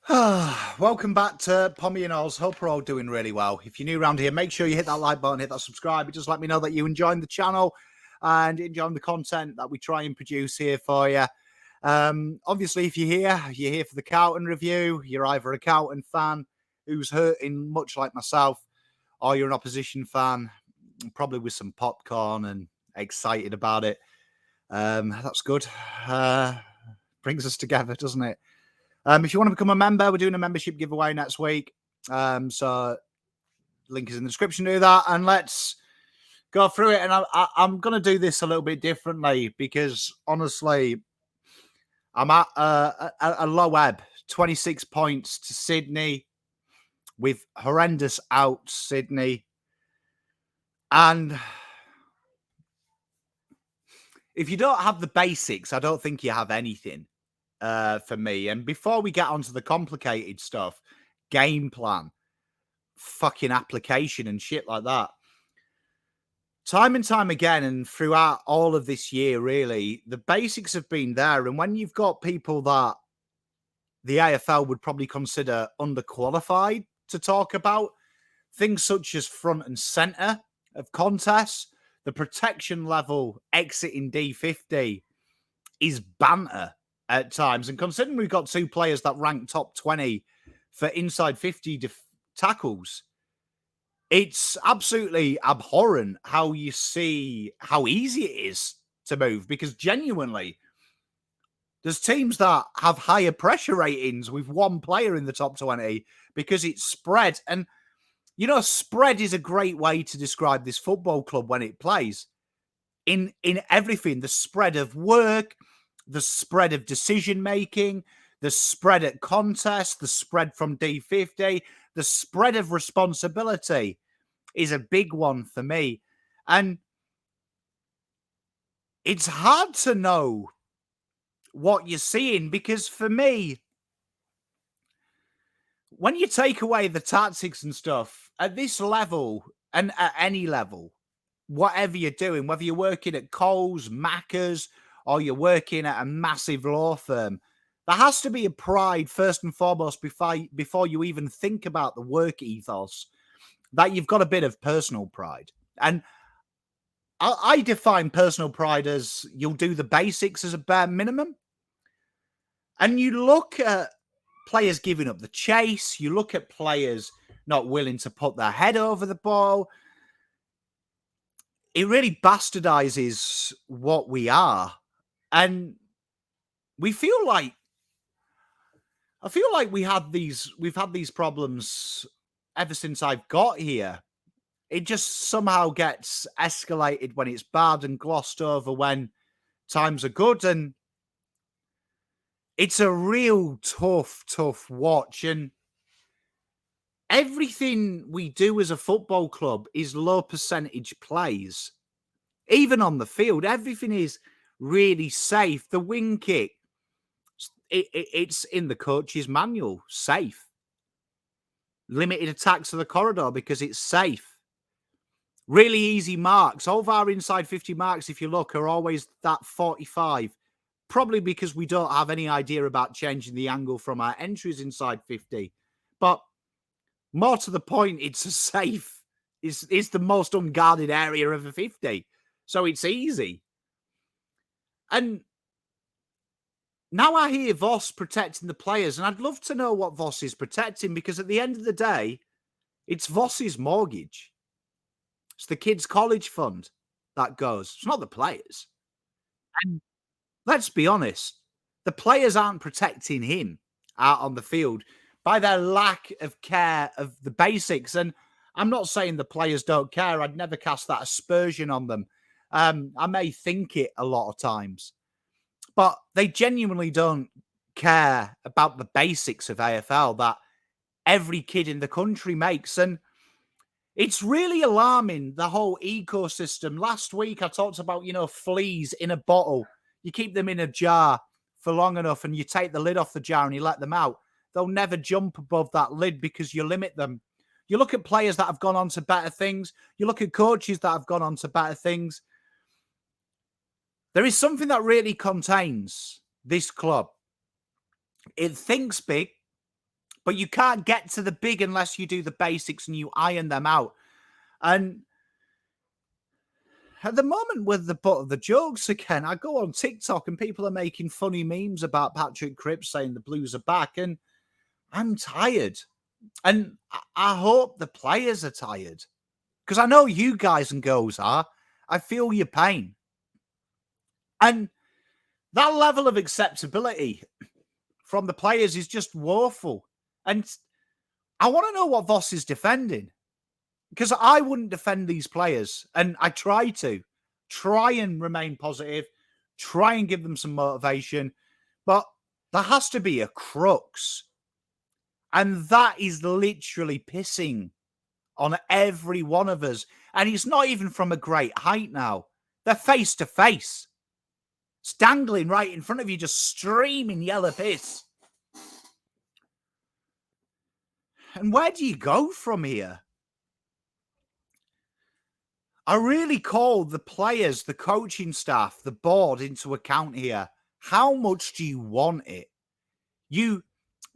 Welcome back to Pommy and Oz. Hope we're all doing really well. If you're new around here, make sure you hit that like button, hit that subscribe. It just let me know that you enjoying the channel and enjoying the content that we try and produce here for you. Obviously, if you're here for the Carlton review. You're either a Carlton fan who's hurting, much like myself, or you're an opposition fan, probably with some popcorn and excited about it. That's good. Brings us together, doesn't it? If you want to become a member, we're doing a membership giveaway next week. So link is in the description to do that. And let's go through it. And I'm going to do this a little bit differently because, honestly, I'm at a low ebb. 26 points to Sydney with horrendous out Sydney. And if you don't have the basics, I don't think you have anything. For me. And before we get onto the complicated stuff, game plan, fucking application and shit like that, time and time again and throughout all of this year, really, the basics have been there. And when you've got people that the AFL would probably consider underqualified to talk about, things such as front and centre of contests, the protection level exiting D50 is banter at times. And considering we've got two players that rank top 20 for inside 50 tackles, it's absolutely abhorrent how you see how easy it is to move, because genuinely there's teams that have higher pressure ratings with one player in the top 20 because it's spread. And, you know, spread is a great way to describe this football club when it plays. In everything, the spread of work, the spread of decision-making, the spread at contest, the spread from D50, the spread of responsibility is a big one for me. And it's hard to know what you're seeing because for me, when you take away the tactics and stuff at this level and at any level, whatever you're doing, whether you're working at Coles, Macca's, or you're working at a massive law firm, there has to be a pride first and foremost before you even think about the work ethos, that you've got a bit of personal pride. And I define personal pride as you'll do the basics as a bare minimum. And you look at players giving up the chase, you look at players not willing to put their head over the ball. It really bastardizes what we are. And we feel like, I feel like we've had these problems ever since I've got here. It just somehow gets escalated when it's bad and glossed over when times are good. And it's a real tough watch. And everything we do as a football club is low percentage plays. Even on the field, everything is really safe. The wing kick, it's in the coach's manual, safe. Limited attacks to the corridor because it's safe. Really easy marks. All of our inside 50 marks, if you look, are always that 45. Probably because we don't have any idea about changing the angle from our entries inside 50. But more to the point, it's a safe. It's the most unguarded area of a 50. So it's easy. And now I hear Voss protecting the players, and I'd love to know what Voss is protecting, because at the end of the day, it's Voss's mortgage. It's the kids' college fund that goes. It's not the players. And let's be honest, the players aren't protecting him out on the field by their lack of care of the basics. And I'm not saying the players don't care. I'd never cast that aspersion on them. I may think it a lot of times, but they genuinely don't care about the basics of AFL that every kid in the country makes. And it's really alarming, the whole ecosystem. Last week, I talked about, fleas in a bottle. You keep them in a jar for long enough and you take the lid off the jar and you let them out. They'll never jump above that lid because you limit them. You look at players that have gone on to better things. You look at coaches that have gone on to better things. There is something that really contains this club. It thinks big. But you can't get to the big unless you do the basics and you iron them out. And at the moment, with the butt of the jokes again, I go on TikTok and people are making funny memes about Patrick Cripps saying the Blues are back. And I'm tired. And I hope the players are tired. Because I know you guys and girls are. I feel your pain. And that level of acceptability from the players is just woeful. And I want to know what Voss is defending. Because I wouldn't defend these players. And I try and remain positive. Try and give them some motivation. But there has to be a crux. And that is literally pissing on every one of us. And it's not even from a great height now. They're face to face. It's dangling right in front of you, just streaming yellow piss. And where do you go from here? I really call the players, the coaching staff, the board into account here. How much do you want it? You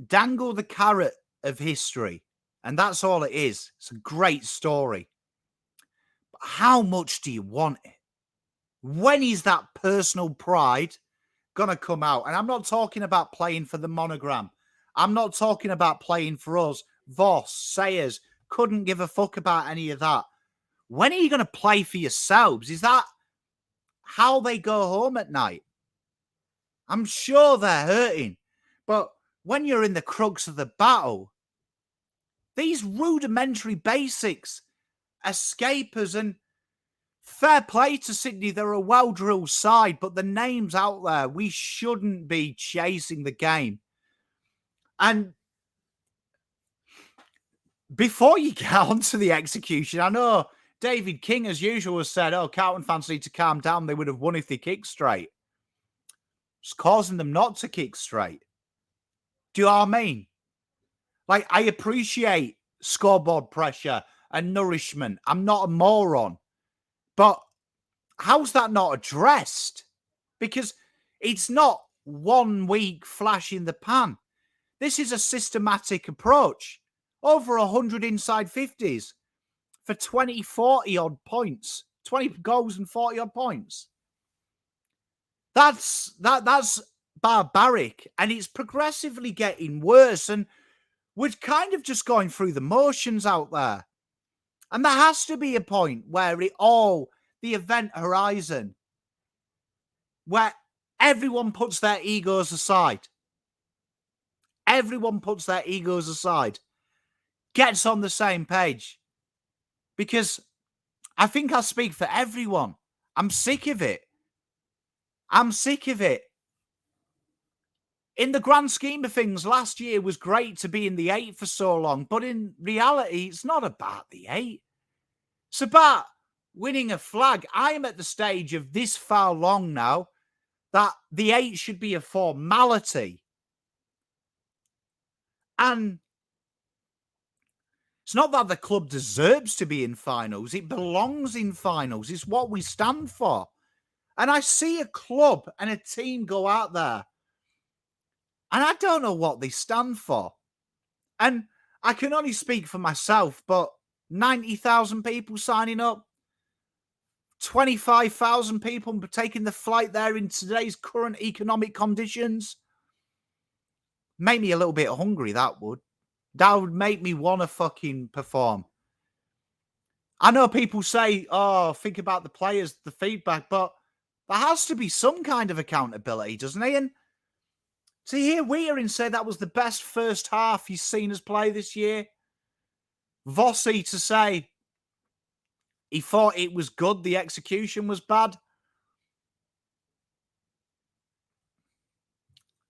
dangle the carrot of history, and that's all it is. It's a great story. But how much do you want it? When is that personal pride going to come out? And I'm not talking about playing for the monogram. I'm not talking about playing for us. Voss, Sayers, couldn't give a fuck about any of that. When are you going to play for yourselves? Is that how they go home at night? I'm sure they're hurting. But when you're in the crux of the battle, these rudimentary basics escape us. And fair play to Sydney. They're a well-drilled side, but the names out there, we shouldn't be chasing the game. And before you get on to the execution, I know David King, as usual, has said, Carlton fans need to calm down. They would have won if they kicked straight. It's causing them not to kick straight. Do you know what I mean? Like, I appreciate scoreboard pressure and nourishment. I'm not a moron. But how's that not addressed? Because it's not 1 week flash in the pan. This is a systematic approach. Over 100 inside 50s for 20, 40 odd points. 20 goals and 40 odd points. That's barbaric, and it's progressively getting worse. And we're kind of just going through the motions out there. And there has to be a point where the event horizon, where everyone puts their egos aside. Everyone puts their egos aside. Gets on the same page. Because I think I speak for everyone. I'm sick of it. I'm sick of it. In the grand scheme of things, last year was great to be in the 8 for so long. But in reality, it's not about the 8. It's about winning a flag. I am at the stage of this far along now that the 8 should be a formality. And it's not that the club deserves to be in finals. It belongs in finals. It's what we stand for. And I see a club and a team go out there, and I don't know what they stand for. And I can only speak for myself, but 90,000 people signing up, 25,000 people taking the flight there in today's current economic conditions. Make me a little bit hungry, that would. That would make me want to fucking perform. I know people say, think about the players, the feedback, but there has to be some kind of accountability, doesn't it? And to hear Whelan say that was the best first half he's seen us play this year. Vossi to say he thought it was good, the execution was bad.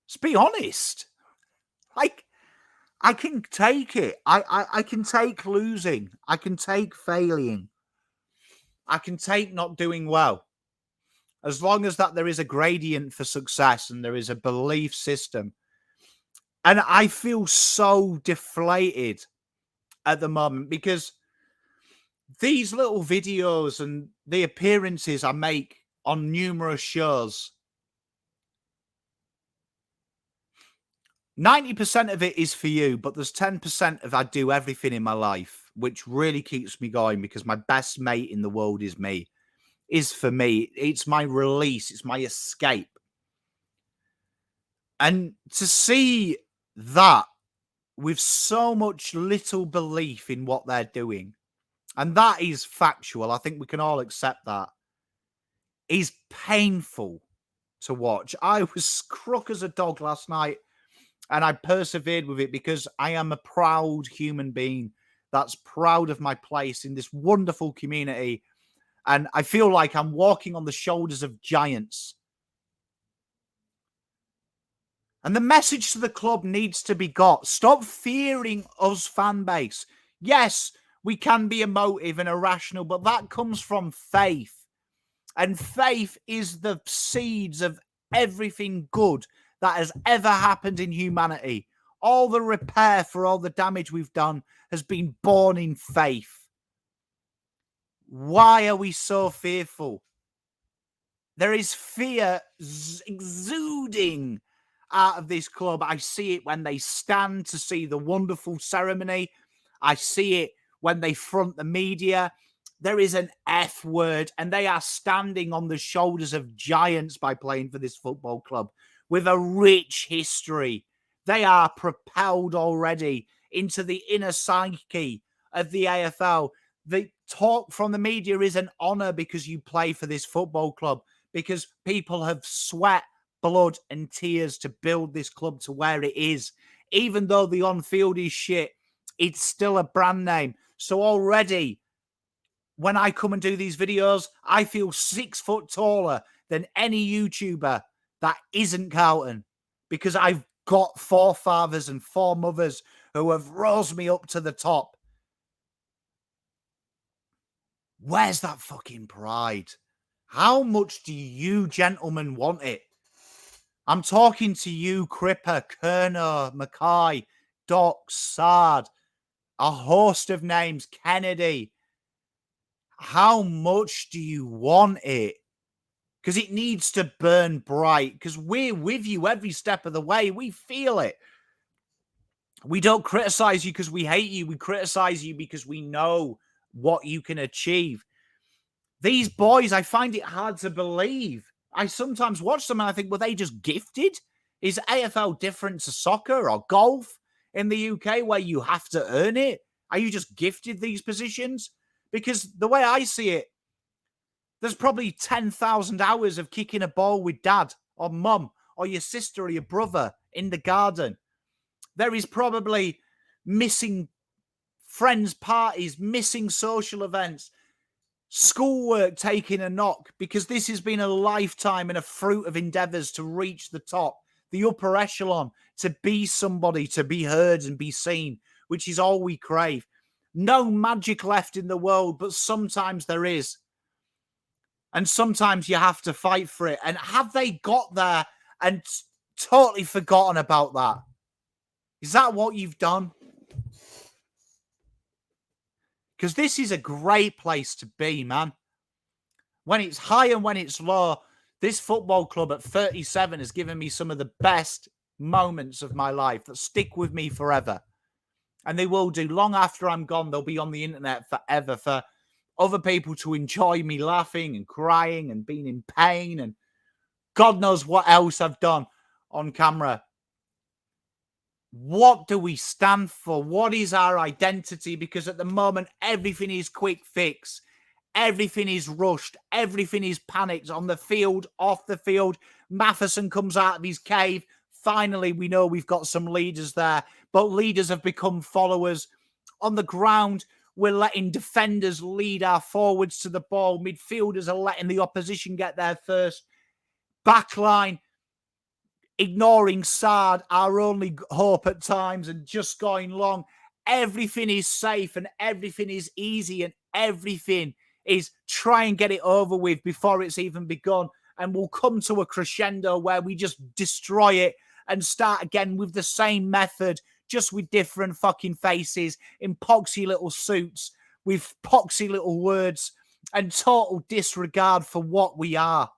Let's be honest. Like, I can take it. I can take losing. I can take failing. I can take not doing well. As long as that there is a gradient for success and there is a belief system. And I feel so deflated at the moment because these little videos and the appearances I make on numerous shows, 90% of it is for you, but there's 10% of I do everything in my life, which really keeps me going because my best mate in the world is me. Is for me. It's my release. It's my escape. And to see that with so much little belief in what they're doing, and that is factual, I think we can all accept that, is painful to watch. I was crook as a dog last night, and I persevered with it because I am a proud human being that's proud of my place in this wonderful community. And I feel like I'm walking on the shoulders of giants. And the message to the club needs to be got. Stop fearing us, fan base. Yes, we can be emotive and irrational, but that comes from faith. And faith is the seeds of everything good that has ever happened in humanity. All the repair for all the damage we've done has been born in faith. Why are we so fearful? There is fear exuding out of this club. I see it when they stand to see the wonderful ceremony. I see it when they front the media. There is an F word, and they are standing on the shoulders of giants by playing for this football club with a rich history. They are propelled already into the inner psyche of the AFL. The talk from the media is an honour because you play for this football club, because people have sweat, blood and tears to build this club to where it is. Even though the on-field is shit, it's still a brand name. So already, when I come and do these videos, I feel 6 foot taller than any YouTuber that isn't Carlton, because I've got forefathers and foremothers who have rose me up to the top. Where's that fucking pride? How much do you gentlemen want it? I'm talking to you, Cripper, Kerner, Mackay, Doc, Sard, a host of names, Kennedy. How much do you want it? Because it needs to burn bright, because we're with you every step of the way. We feel it. We don't criticize you because we hate you. We criticize you because we know what you can achieve. These boys, I find it hard to believe. I sometimes watch them and I think, were they just gifted? Is AFL different to soccer or golf in the UK where you have to earn it? Are you just gifted these positions? Because the way I see it, there's probably 10,000 hours of kicking a ball with dad or mum or your sister or your brother in the garden. There is probably missing friends' parties, missing social events, schoolwork taking a knock, because this has been a lifetime and a fruit of endeavours to reach the top, the upper echelon, to be somebody, to be heard and be seen, which is all we crave. No magic left in the world, but sometimes there is. And sometimes you have to fight for it. And have they got there and totally forgotten about that? Is that what you've done? Because this is a great place to be, man. When it's high and when it's low, this football club at 37 has given me some of the best moments of my life that stick with me forever. And they will do. Long after I'm gone, they'll be on the internet forever for other people to enjoy me laughing and crying and being in pain and God knows what else I've done on camera. What do we stand for? What is our identity? Because at the moment, everything is quick fix. Everything is rushed. Everything is panicked on the field, off the field. Matheson comes out of his cave. Finally, we know we've got some leaders there, but leaders have become followers. On the ground, we're letting defenders lead our forwards to the ball. Midfielders are letting the opposition get there first. Backline, ignoring Sard, our only hope at times, and just going long. Everything is safe and everything is easy and everything is try and get it over with before it's even begun. And we'll come to a crescendo where we just destroy it and start again with the same method, just with different fucking faces in poxy little suits, with poxy little words and total disregard for what we are.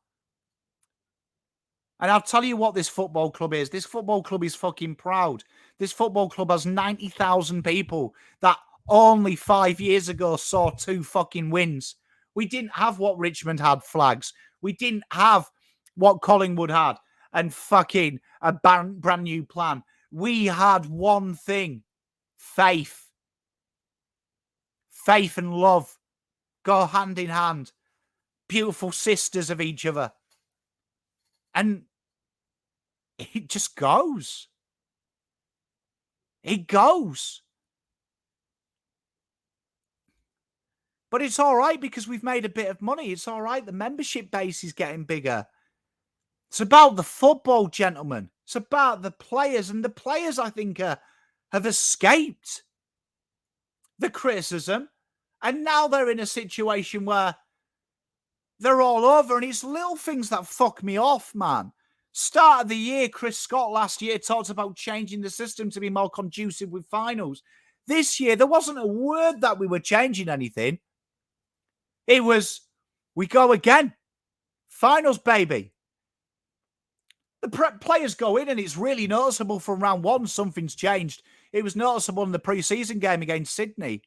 And I'll tell you what this football club is. This football club is fucking proud. This football club has 90,000 people that only 5 years ago saw 2 fucking wins. We didn't have what Richmond had, flags. We didn't have what Collingwood had and fucking a brand new plan. We had one thing. Faith. Faith and love go hand in hand. Beautiful sisters of each other. And it just goes. It goes. But it's all right because we've made a bit of money. It's all right. The membership base is getting bigger. It's about the football, gentlemen. It's about the players. And the players, I think, have escaped the criticism. And now they're in a situation where they're all over. And it's little things that fuck me off, man. Start of the year, Chris Scott last year talked about changing the system to be more conducive with finals. This year, there wasn't a word that we were changing anything. It was, we go again. Finals, baby. The players go in and it's really noticeable from round one. Something's changed. It was noticeable in the pre-season game against Sydney.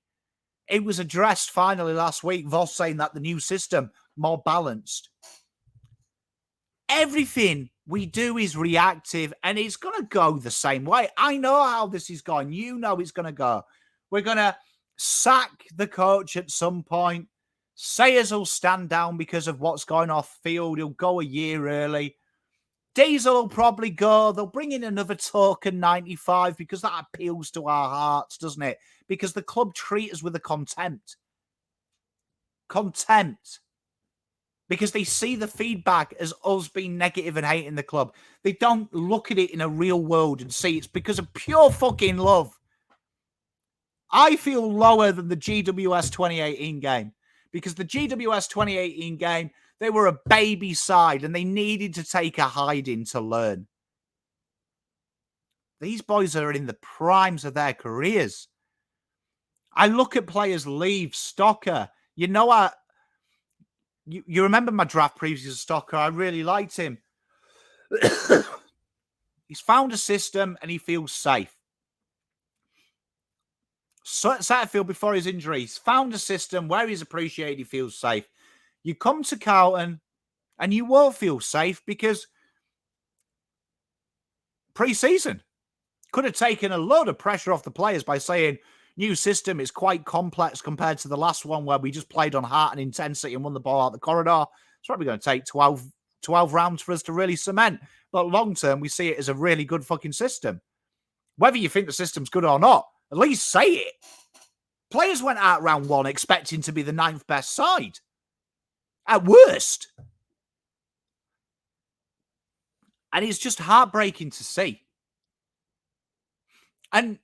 It was addressed finally last week. Voss saying that the new system, more balanced. Everything we do is reactive and it's going to go the same way. I know how this is going. You know it's going to go. We're going to sack the coach at some point. Sayers will stand down because of what's going off field. He'll go a year early. Diesel will probably go. They'll bring in another token 95 because that appeals to our hearts, doesn't it? Because the club treat us with a contempt. Contempt. Because they see the feedback as us being negative and hating the club. They don't look at it in a real world and see it's because of pure fucking love. I feel lower than the GWS 2018 game. Because the GWS 2018 game, they were a baby side and they needed to take a hiding to learn. These boys are in the primes of their careers. I look at players leave. Stocker. You know, you remember my draft previews of Stocker. I really liked him. He's found a system and he feels safe. Satterfield, before his injuries, found a system where he's appreciated, he feels safe. You come to Carlton and you won't feel safe because pre-season could have taken a load of pressure off the players by saying new system is quite complex compared to the last one where we just played on heart and intensity and won the ball out the corridor. It's probably going to take 12 rounds for us to really cement. But long term, we see it as a really good fucking system. Whether you think the system's good or not, at least say it. Players went out round one expecting to be the 9th best side. At worst. And it's just heartbreaking to see. And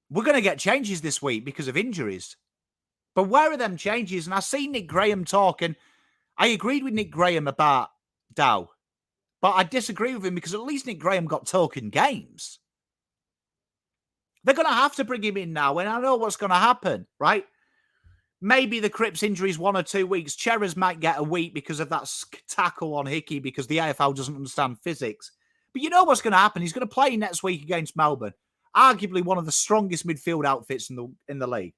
we're going to get changes this week because of injuries. But where are them changes? And I see Nick Graham talk, and I agreed with Nick Graham about Dow. But I disagree with him because at least Nick Graham got token games. They're going to have to bring him in now, and I know what's going to happen, right? Maybe the Cripps injury is 1 or 2 weeks. Cherries might get a week because of that tackle on Hickey because the AFL doesn't understand physics. But you know what's going to happen? He's going to play next week against Melbourne. Arguably one of the strongest midfield outfits in the league.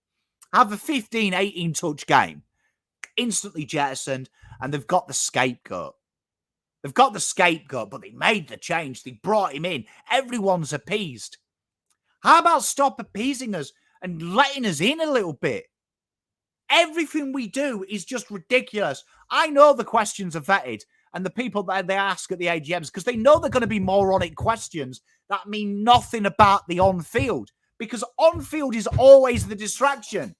Have a 15, 18 touch game. Instantly jettisoned, and they've got the scapegoat. They've got the scapegoat, but they made the change. They brought him in. Everyone's appeased. How about stop appeasing us and letting us in a little bit? Everything we do is just ridiculous. I know the questions are vetted and the people that they ask at the AGMs because they know they're going to be moronic questions that mean nothing about the on-field because on-field is always the distraction.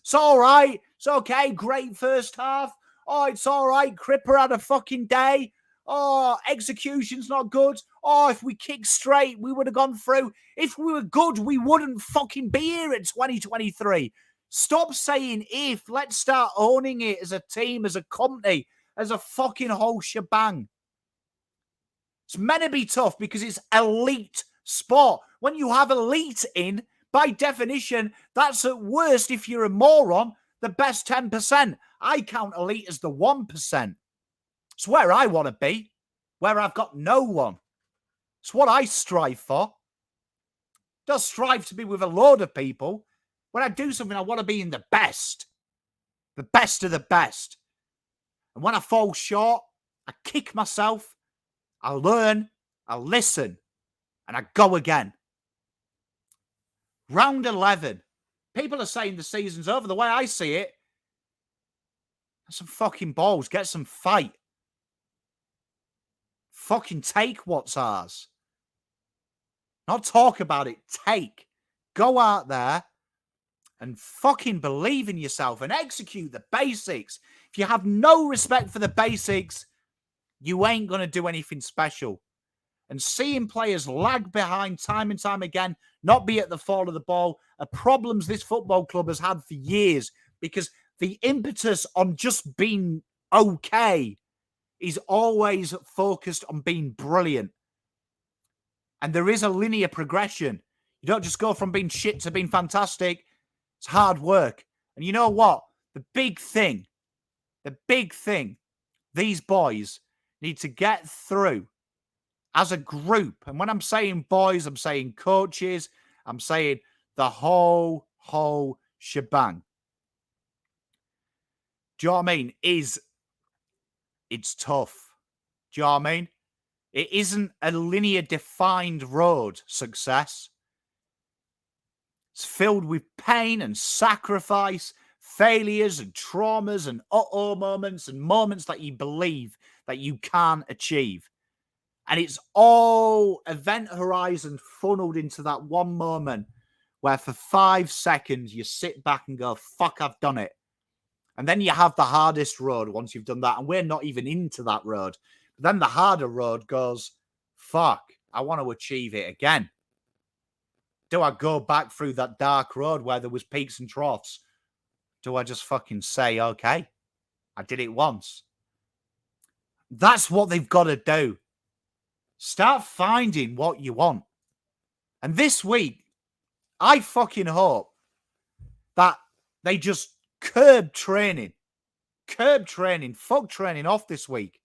It's all right. It's okay. Great first half. Oh, it's all right. Cripper had a fucking day. Oh, execution's not good. Oh, if we kicked straight, we would have gone through. If we were good, we wouldn't fucking be here at 2023. Stop saying if. Let's start owning it as a team, as a company, as a fucking whole shebang. It's meant to be tough because it's elite sport. When you have elite in, by definition, that's at worst, if you're a moron, the best 10%. I count elite as the 1%. It's where I want to be. where I've got no one. It's what I strive for. Don't strive to be with a load of people. When I do something, I want to be in the best of the best. And when I fall short, I kick myself, I learn, I listen, and I go again. Round 11. People are saying the season's over. The way I see it, get some fucking balls. Get some fight. Fucking take what's ours. Not talk about it. Take. Go out there and fucking believe in yourself and execute the basics. If you have no respect for the basics, you ain't going to do anything special. And seeing players lag behind time and time again, not be at the fall of the ball, are problems this football club has had for years, because the impetus on just being okay is always focused on being brilliant. And there is a linear progression. You don't just go from being shit to being fantastic. It's hard work. And you know what? The big thing, these boys need to get through as a group. And when I'm saying boys, I'm saying coaches, I'm saying the whole shebang. Do you know what I mean? It's tough. Do you know what I mean? It isn't a linear defined road, success. It's filled with pain and sacrifice, failures and traumas and uh-oh moments and moments that you believe that you can't achieve. And it's all event horizon funneled into that one moment where for 5 seconds you sit back and go, fuck, I've done it. And then you have the hardest road once you've done that. And we're not even into that road. But then the harder road goes, fuck, I want to achieve it again. Do I go back through that dark road where there was peaks and troughs? Do I just fucking say, okay, I did it once? That's what they've got to do. Start finding what you want. And this week, I fucking hope that they just curb training, fuck training off this week.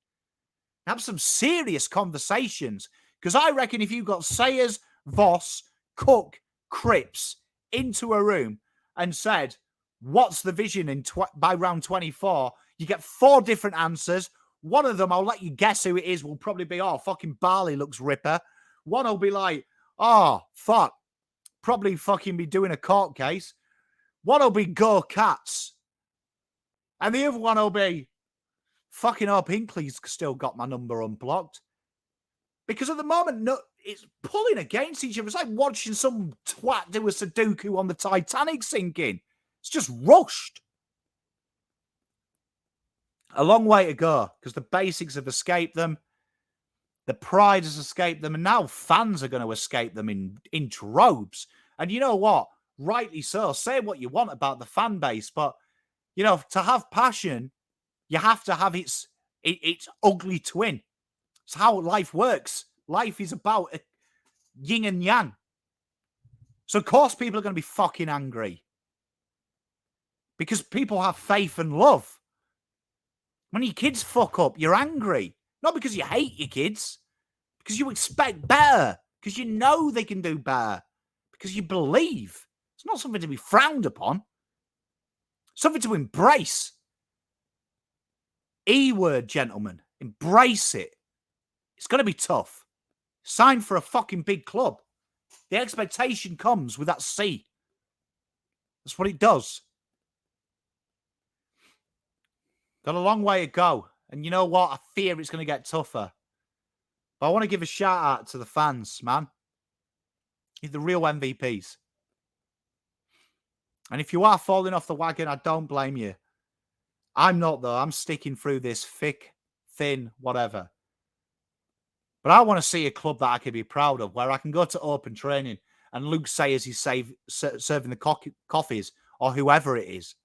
Have some serious conversations. Because I reckon if you got Sayers, Voss, Cook, Cripps into a room and said, what's the vision by round 24? You get 4 different answers. One of them, I'll let you guess who it is, will probably be, oh, fucking Barley looks ripper. One will be like, oh, fuck, probably fucking be doing a court case. One will be Go Cats. And the other one will be, fucking hope Hinkley's still got my number unblocked. Because at the moment, no, it's pulling against each other. It's like watching some twat do a Sudoku on the Titanic sinking. It's just rushed. A long way to go, because the basics have escaped them. The pride has escaped them. And now fans are going to escape them in droves. And you know what? Rightly so. Say what you want about the fan base. But, you know, to have passion, you have to have its ugly twin. It's how life works. Life is about yin and yang. So, of course, people are going to be fucking angry. Because people have faith and love. When your kids fuck up, you're angry. Not because you hate your kids. Because you expect better. Because you know they can do better. Because you believe. It's not something to be frowned upon. Something to embrace. E-word, gentlemen. Embrace it. It's going to be tough. Sign for a fucking big club. The expectation comes with that C. That's what it does. Got a long way to go. And you know what? I fear it's going to get tougher. But I want to give a shout out to the fans, man. You're the real MVPs. And if you are falling off the wagon, I don't blame you. I'm not, though. I'm sticking through this thick, thin, whatever. But I want to see a club that I can be proud of, where I can go to open training and Luke Sayers is serving the coffees, or whoever it is,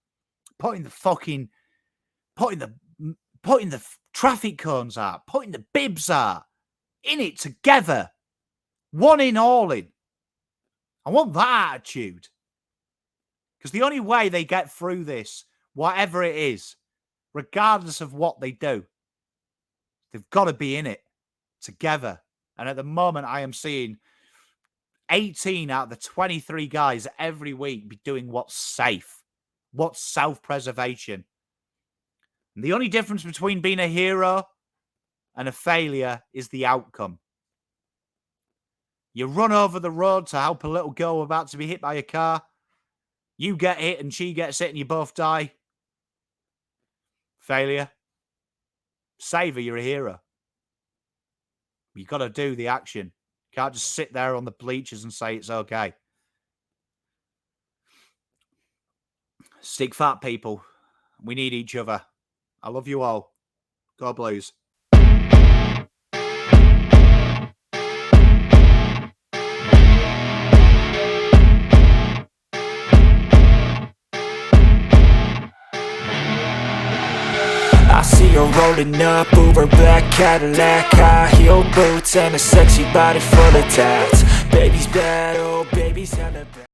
putting the traffic cones out, putting the bibs out, in it together, one in, all in. I want that attitude. Because the only way they get through this, whatever it is, regardless of what they do, they've got to be in it. together. And at the moment, I am seeing 18 out of the 23 guys every week be doing what's safe, what's self-preservation. And the only difference between being a hero and a failure is the outcome. You run over the road to help a little girl about to be hit by a car. You get hit and she gets hit and you both die. Failure. Saver, you're a hero. You got to do the action. You can't just sit there on the bleachers and say it's okay. Stick fat, people. We need each other. I love you all. Go Blues. I see her rolling up, Uber black Cadillac, high heel boots and a sexy body full of tats. Baby's bad, oh baby's hella bad.